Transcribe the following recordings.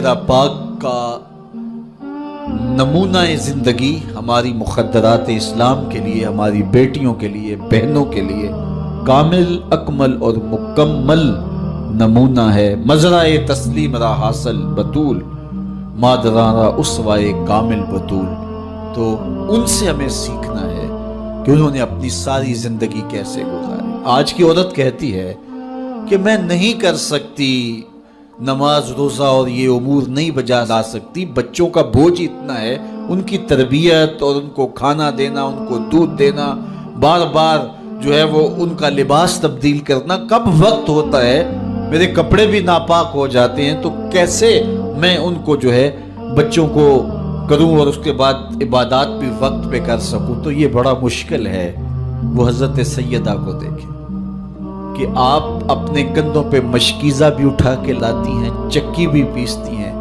خدا پاک کا نمونہ زندگی ہماری مخدرات اسلام کے لیے، ہماری بیٹیوں کے لیے، بہنوں کے لیے کامل، اکمل اور مکمل نمونہ ہے۔ مزرعہ تسلیم را حاصل بطول، مادران را اسوائے کامل بطول۔ تو ان سے ہمیں سیکھنا ہے کہ انہوں نے اپنی ساری زندگی کیسے گزاری۔ آج کی عورت کہتی ہے کہ میں نہیں کر سکتی نماز روزہ اور یہ امور نہیں بجا لا سکتی، بچوں کا بوجھ اتنا ہے، ان کی تربیت اور ان کو کھانا دینا، ان کو دودھ دینا، بار بار جو ہے وہ ان کا لباس تبدیل کرنا، کب وقت ہوتا ہے، میرے کپڑے بھی ناپاک ہو جاتے ہیں، تو کیسے میں ان کو جو ہے بچوں کو کروں اور اس کے بعد عبادات بھی وقت پہ کر سکوں، تو یہ بڑا مشکل ہے۔ وہ حضرت سیدہ کو دیکھیں کہ آپ اپنے کندھوں پہ مشکیزہ بھی اٹھا کے لاتی ہیں، چکی بھی پیستی ہیں،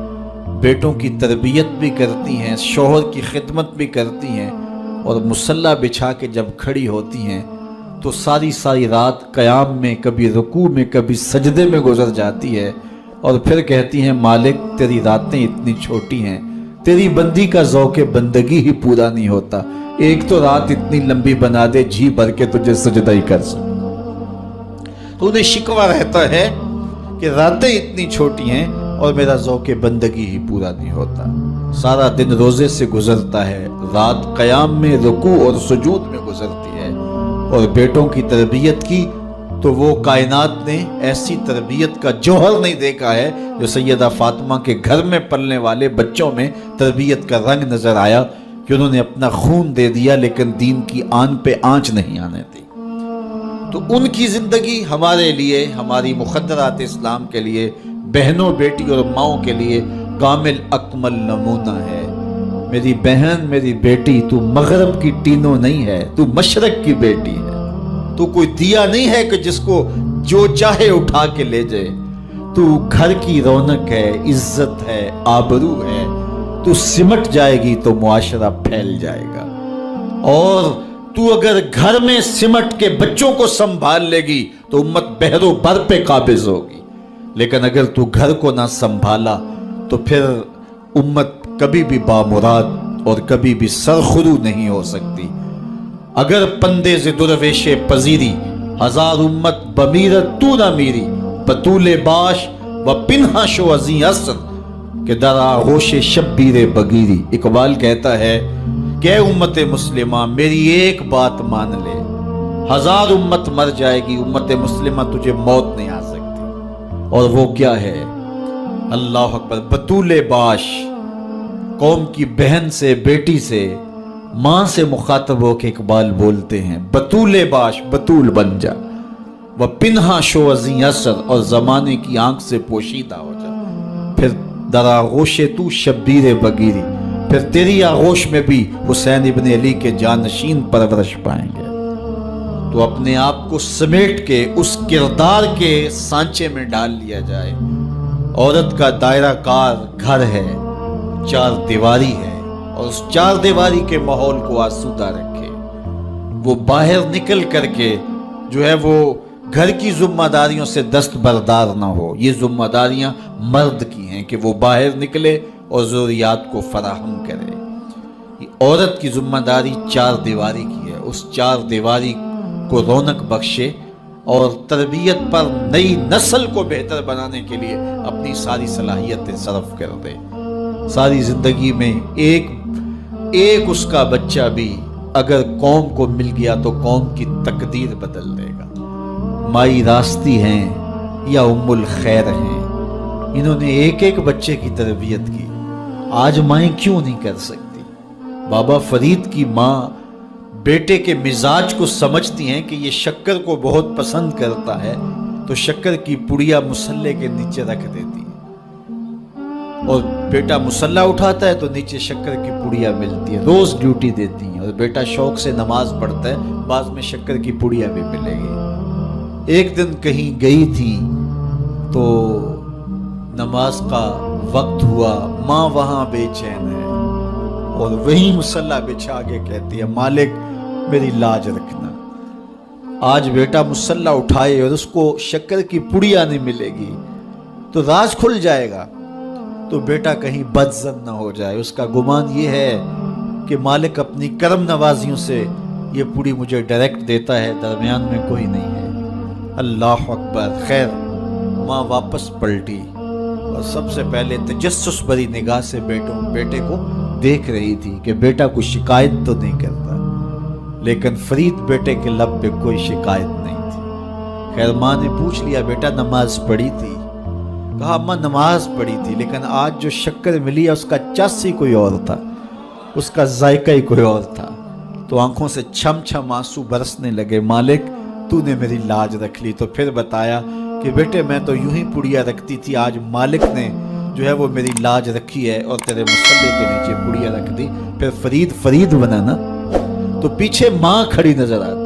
بیٹوں کی تربیت بھی کرتی ہیں، شوہر کی خدمت بھی کرتی ہیں، اور مصلی بچھا کے جب کھڑی ہوتی ہیں تو ساری رات قیام میں، کبھی رکوع میں، کبھی سجدے میں گزر جاتی ہے، اور پھر کہتی ہیں مالک تیری راتیں اتنی چھوٹی ہیں، تیری بندی کا ذوق بندگی ہی پورا نہیں ہوتا، ایک تو رات اتنی لمبی بنا دے جی بھر کے تجھے سجدہ ہی کر سکوں۔ تو انہیں شکوہ رہتا ہے کہ راتیں اتنی چھوٹی ہیں اور میرا ذوق بندگی ہی پورا نہیں ہوتا۔ سارا دن روزے سے گزرتا ہے، رات قیام میں، رکوع اور سجود میں گزرتی ہے، اور بیٹوں کی تربیت کی تو وہ کائنات نے ایسی تربیت کا جوہر نہیں دیکھا ہے جو سیدہ فاطمہ کے گھر میں پلنے والے بچوں میں تربیت کا رنگ نظر آیا، کہ انہوں نے اپنا خون دے دیا لیکن دین کی آن پہ آنچ نہیں آنے دی۔ تو ان کی زندگی ہمارے لیے، ہماری مخدرات اسلام کے لیے، بہنوں، بیٹی اور ماؤں کے لیے کامل اکمل نمونہ ہے۔ میری بہن، میری بیٹی، تو مغرب کی ٹینو نہیں ہے، تو مشرق کی بیٹی ہے، تو کوئی دیا نہیں ہے کہ جس کو جو چاہے اٹھا کے لے جائے، تو گھر کی رونق ہے، عزت ہے، آبرو ہے، تو سمٹ جائے گی تو معاشرہ پھیل جائے گا، اور تو اگر گھر میں سمٹ کے بچوں کو سنبھال لے گی تو امت بحر و بر پہ قابض ہوگی، لیکن اگر تو گھر کو نہ سنبھالا تو پھر امت کبھی بھی بامراد اور کبھی بھی سرخرو نہیں ہو سکتی۔ اگر پندے ز درویش پذیری، ہزار امت بمیرت تو نہ میری، بطول باش و پنہا شو ازیں اثر کہ در آغوش شبیر بگیری۔ اقبال کہتا ہے کہ اے امت مسلمہ میری ایک بات مان لے، ہزار امت مر جائے گی، امت مسلمہ تجھے موت نہیں آ سکتی، اور وہ کیا ہے؟ اللہ اکبر، بطول باش، قوم کی بہن سے، بیٹی سے، ماں سے مخاطب ہو کے اقبال بولتے ہیں بطول باش، بطول بن جا، وہ پنہا شو ازیں اثر، اور زمانے کی آنکھ سے پوشیدہ ہو جا، پھر در آغوش تو شبیر بگیری، پھر تیری آغوش میں بھی حسین ابن علی کے جانشین پرورش پائیں گے۔ تو اپنے آپ کو سمیٹ کے اس کردار کے سانچے میں ڈال لیا جائے۔ عورت کا دائرہ کار گھر ہے، چار دیواری ہے، اور اس چار دیواری کے ماحول کو آسودہ رکھے، وہ باہر نکل کر کے جو ہے وہ گھر کی ذمہ داریوں سے دستبردار نہ ہو۔ یہ ذمہ داریاں مرد کی ہیں کہ وہ باہر نکلے اور ضروریات کو فراہم کرے۔ عورت کی ذمہ داری چار دیواری کی ہے، اس چار دیواری کو رونق بخشے اور تربیت پر نئی نسل کو بہتر بنانے کے لیے اپنی ساری صلاحیتیں صرف کر دے۔ ساری زندگی میں ایک اس کا بچہ بھی اگر قوم کو مل گیا تو قوم کی تقدیر بدل دے گا۔ مائی راستی ہیں یا ام الخیر ہیں، انہوں نے ایک بچے کی تربیت کی، آج مائیں کیوں نہیں کر سکتی؟ بابا فرید کی ماں بیٹے کے مزاج کو سمجھتی ہیں کہ یہ شکر کو بہت پسند کرتا ہے، تو شکر کی پڑیا مصلے کے نیچے رکھ دیتی ہے، اور بیٹا مصلہ اٹھاتا ہے تو نیچے شکر کی پڑیا ملتی ہے، روز ڈیوٹی دیتی ہیں، اور بیٹا شوق سے نماز پڑھتا ہے، بعض میں شکر کی پڑیا بھی ملے گی۔ ایک دن کہیں گئی تھی تو نماز کا وقت ہوا، ماں وہاں بے چین ہے، اور وہی مصلی بچھا کے کہتی ہے مالک میری لاج رکھنا، آج بیٹا مصلی اٹھائے اور اس کو شکر کی پڑیا نہیں ملے گی تو راز کھل جائے گا۔ تو بیٹا کہیں بدظن نہ ہو جائے. اس کا گمان یہ ہے کہ مالک اپنی کرم نوازیوں سے یہ پوری مجھے ڈائریکٹ دیتا ہے, درمیان میں کوئی نہیں ہے. اللہ اکبر. خیر ماں واپس پلٹی اور سب سے پہلے تجسس بھری نگاہ سے بیٹے کو دیکھ رہی تھی کہ بیٹا کوئی شکایت تو نہیں کرتا, لیکن فرید بیٹے کے لب پہ کوئی شکایت نہیں تھی. خیر ماں نے پوچھ لیا بیٹا نماز پڑھی تھی؟ کہا اماں نماز پڑھی تھی, لیکن آج جو شکر ملی ہے اس کا چس ہی کوئی اور تھا, اس کا ذائقہ ہی کوئی اور تھا. تو آنکھوں سے چھم چھم آنسو برسنے لگے. مالک تو نے میری لاج رکھ لی. تو پھر بتایا کہ بیٹے میں تو یوں ہی پڑیا رکھتی تھی, آج مالک نے جو ہے وہ میری لاج رکھی ہے اور تیرے مصلے کے نیچے پڑیا رکھ دی. پھر فرید بنا نا. تو پیچھے ماں کھڑی نظر آتی.